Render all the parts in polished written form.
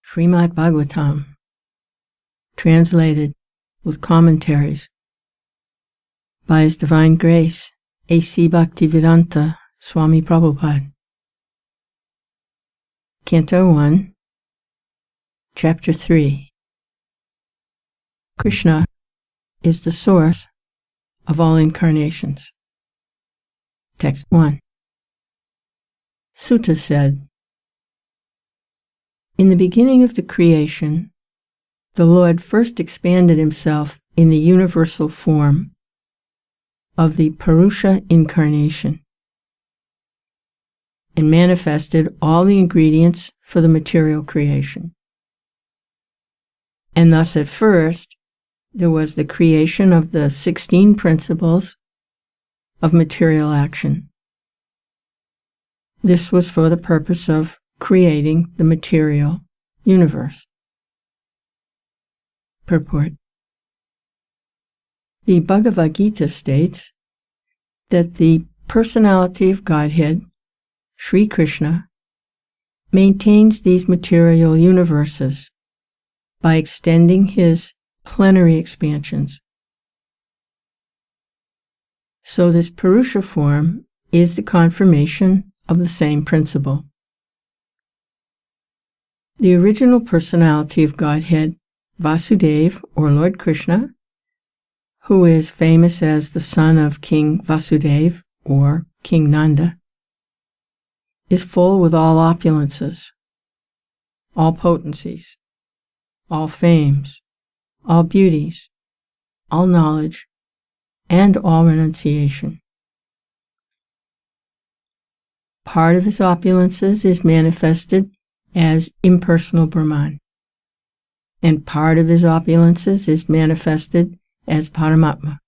Srimad Bhagavatam, translated with commentaries by His Divine Grace, A.C. Bhaktivedanta Swami Prabhupada. Canto 1, Chapter 3. Krishna is the source of all incarnations. Text 1. Sutta said, in the beginning of the creation, the Lord first expanded himself in the universal form of the Purusha incarnation and manifested all the ingredients for the material creation. And thus at first, there was the creation of the 16 principles of material action. This was for the purpose of creating the material universe. Purport. The Bhagavad Gita states that the personality of Godhead, Sri Krishna, maintains these material universes by extending his plenary expansions. So this Purusha form is the confirmation of the same principle. The original personality of Godhead, Vasudeva, or Lord Krishna, who is famous as the son of King Vasudeva, or King Nanda, is full with all opulences, all potencies, all fames, all beauties, all knowledge, and all renunciation. Part of his opulences is manifested as impersonal Brahman, and part of his opulences is manifested as Paramatma.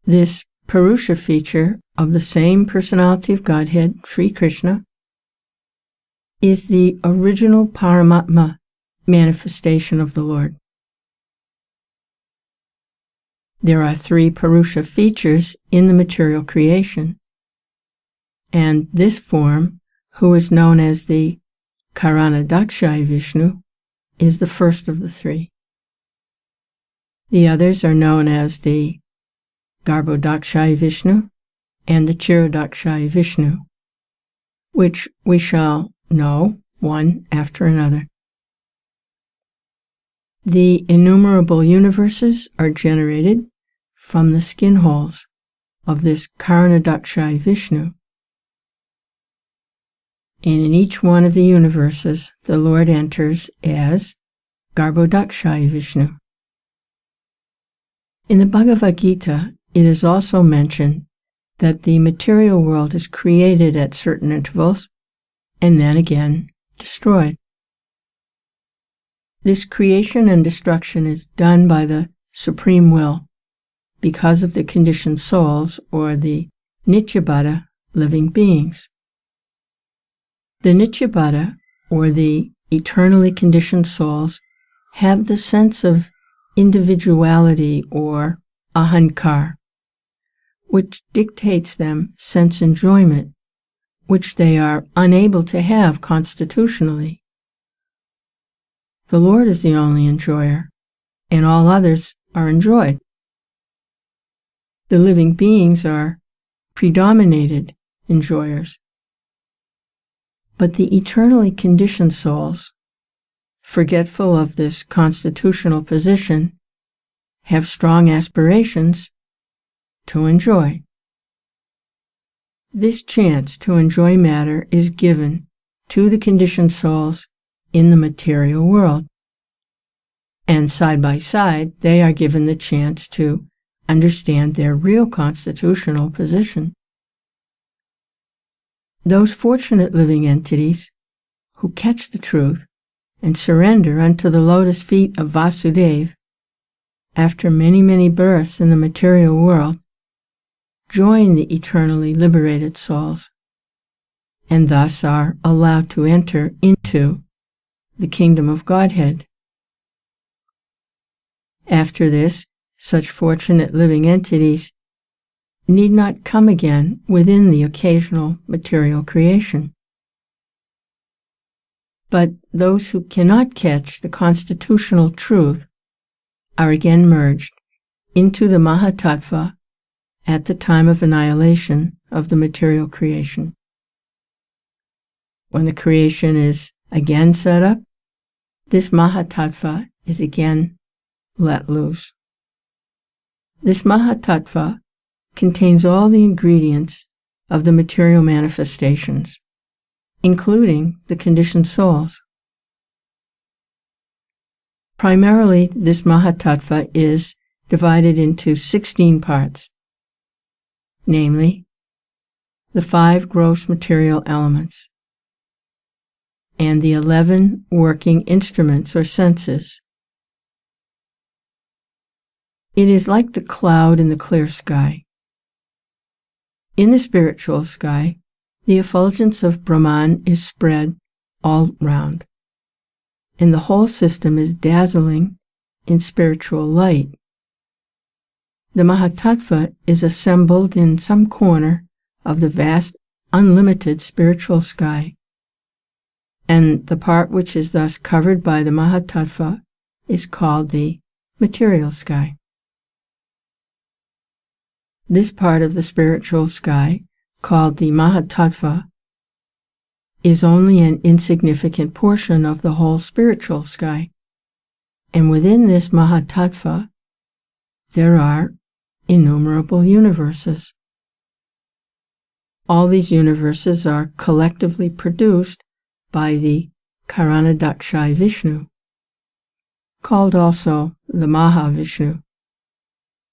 This Purusha feature of the same personality of Godhead, Sri Krishna, is the original Paramatma manifestation of the Lord. There are 3 Purusha features in the material creation, and this form, who is known as the Karanadakshayi Vishnu, is the first of the 3. The others are known as the Garbhodakshayi Vishnu and the Chirodakshayi Vishnu, which we shall know one after another. The innumerable universes are generated from the skin holes of this Karanadakshayi Vishnu. And in each one of the universes, the Lord enters as Garbhodakshayi Vishnu. In the Bhagavad Gita, it is also mentioned that the material world is created at certain intervals and then again destroyed. This creation and destruction is done by the Supreme Will because of the conditioned souls, or the Nityabhata living beings. The Nityabhata, or the eternally conditioned souls, have the sense of individuality, or ahankar, which dictates them sense enjoyment, which they are unable to have constitutionally. The Lord is the only enjoyer, and all others are enjoyed. The living beings are predominated enjoyers. But the eternally conditioned souls, forgetful of this constitutional position, have strong aspirations to enjoy. This chance to enjoy matter is given to the conditioned souls in the material world, and side by side they are given the chance to understand their real constitutional position. Those fortunate living entities who catch the truth and surrender unto the lotus feet of Vasudeva after many, many births in the material world join the eternally liberated souls, and thus are allowed to enter into the kingdom of Godhead. After this, such fortunate living entities need not come again within the occasional material creation. But those who cannot catch the constitutional truth are again merged into the mahat-tattva at the time of annihilation of the material creation. When the creation is again set up, this mahat-tattva is again let loose. This mahat-tattva contains all the ingredients of the material manifestations, including the conditioned souls. Primarily, this mahat-tattva is divided into 16 parts, namely, the 5 gross material elements and the 11 working instruments or senses. It is like the cloud in the clear sky. In the spiritual sky, the effulgence of Brahman is spread all round, and the whole system is dazzling in spiritual light. The mahat-tattva is assembled in some corner of the vast, unlimited spiritual sky, and the part which is thus covered by the mahat-tattva is called the material sky. This part of the spiritual sky, called the mahat-tattva, is only an insignificant portion of the whole spiritual sky, and within this mahat-tattva there are innumerable universes. All these universes are collectively produced by the Karanadakshayi Vishnu, called also the Mahavishnu,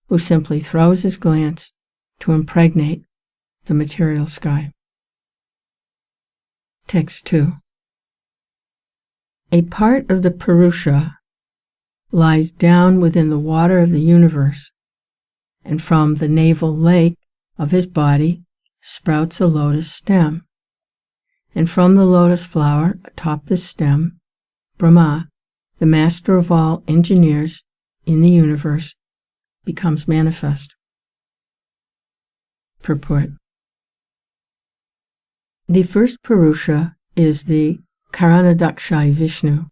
who simply throws his glance to impregnate the material sky. Text 2. A part of the Purusha lies down within the water of the universe, and from the navel lake of his body sprouts a lotus stem, and from the lotus flower atop the stem, Brahma, the master of all engineers in the universe, becomes manifest. Purport. The first Purusha is the Karanadakshayi Vishnu.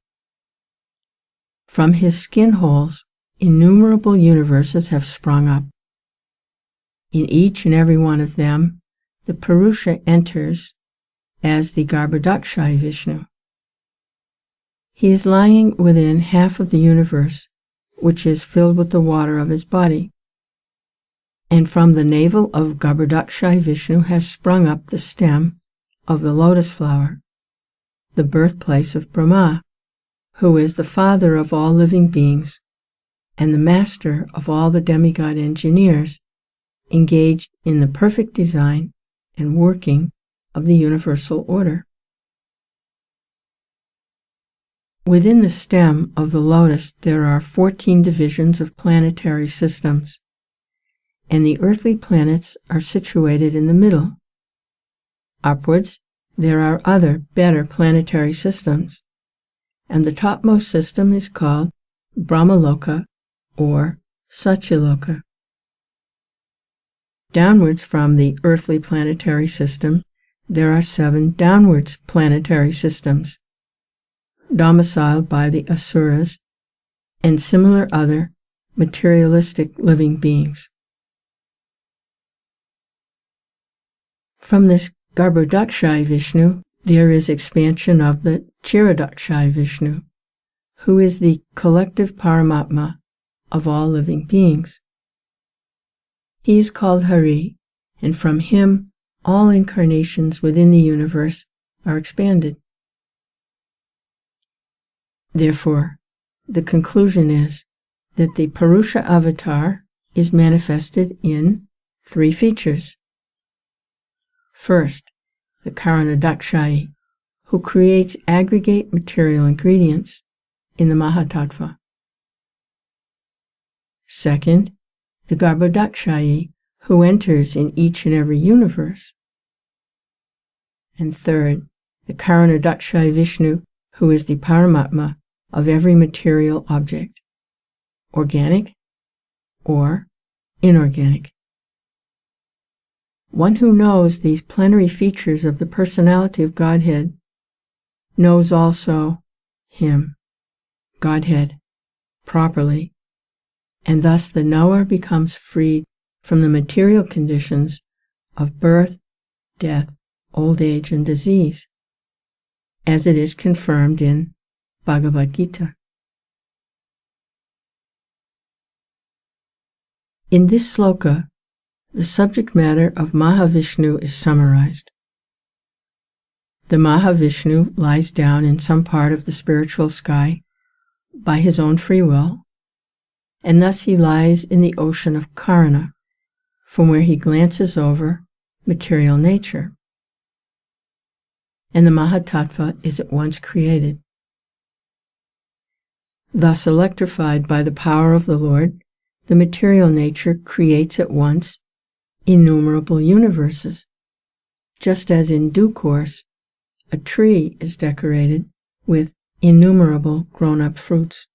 From his skin holes, innumerable universes have sprung up. In each and every one of them, the Purusha enters as the Garbhodakshayi Vishnu. He is lying within half of the universe, which is filled with the water of his body. And from the navel of Garbhodakshayi Vishnu has sprung up the stem of the lotus flower, the birthplace of Brahma, who is the father of all living beings and the master of all the demigod engineers engaged in the perfect design and working of the universal order. Within the stem of the lotus there are 14 divisions of planetary systems, and the earthly planets are situated in the middle. Upwards, there are other, better planetary systems, and the topmost system is called Brahmaloka or Satyaloka. Downwards from the earthly planetary system, there are 7 downwards planetary systems, domiciled by the asuras and similar other materialistic living beings. From this Garbhodakshayi Vishnu, there is expansion of the Kshirodakshayi Vishnu, who is the collective Paramatma of all living beings. He is called Hari, and from him all incarnations within the universe are expanded. Therefore, the conclusion is that the Purusha avatar is manifested in 3 features. First, the Karanadakshayi, who creates aggregate material ingredients in the mahat-tattva. Second, the Garbhodakshayi, who enters in each and every universe. And third, the Karanadakshayi Vishnu, who is the Paramatma of every material object, organic or inorganic. One who knows these plenary features of the personality of Godhead knows also him, Godhead, properly, and thus the knower becomes freed from the material conditions of birth, death, old age, and disease, as it is confirmed in Bhagavad Gita. In this sloka, the subject matter of Mahavishnu is summarized. The Mahavishnu lies down in some part of the spiritual sky by his own free will, and thus he lies in the ocean of Karana, from where he glances over material nature. And the mahat-tattva is at once created. Thus electrified by the power of the Lord, the material nature creates at once innumerable universes, just as in due course a tree is decorated with innumerable grown-up fruits.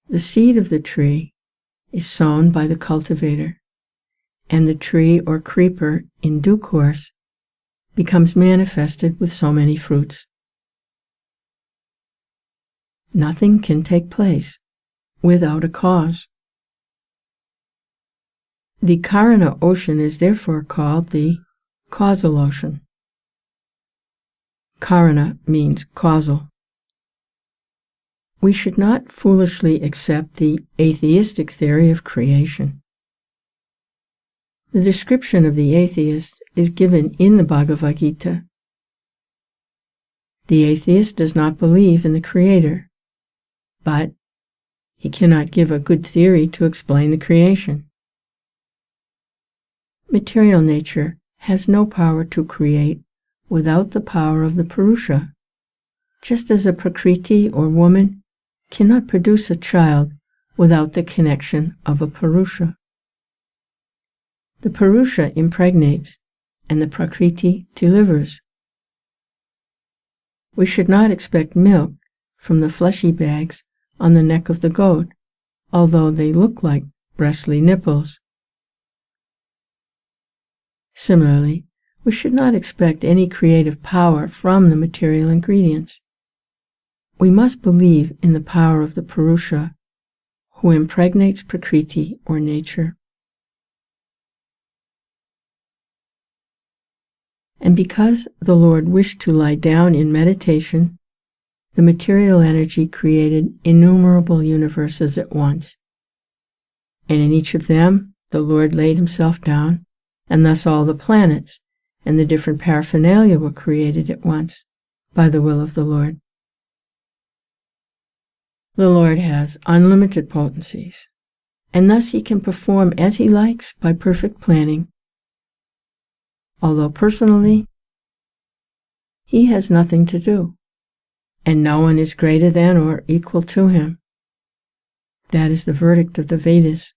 The seed of the tree is sown by the cultivator, and the tree or creeper in due course becomes manifested with so many fruits. Nothing can take place without a cause. The Karana ocean is therefore called the causal ocean. Karana means causal. We should not foolishly accept the atheistic theory of creation. The description of the atheist is given in the Bhagavad Gita. The atheist does not believe in the Creator, but he cannot give a good theory to explain the creation. Material nature has no power to create without the power of the Purusha, just as a Prakriti or woman cannot produce a child without the connection of a Purusha. The Purusha impregnates and the Prakriti delivers. We should not expect milk from the fleshy bags on the neck of the goat, although they look like breastly nipples. Similarly, we should not expect any creative power from the material ingredients. We must believe in the power of the Purusha, who impregnates Prakriti or nature. And because the Lord wished to lie down in meditation, the material energy created innumerable universes at once. And in each of them, the Lord laid himself down, and thus all the planets and the different paraphernalia were created at once by the will of the Lord. The Lord has unlimited potencies, and thus he can perform as he likes by perfect planning. Although personally, he has nothing to do, and no one is greater than or equal to him. That is the verdict of the Vedas.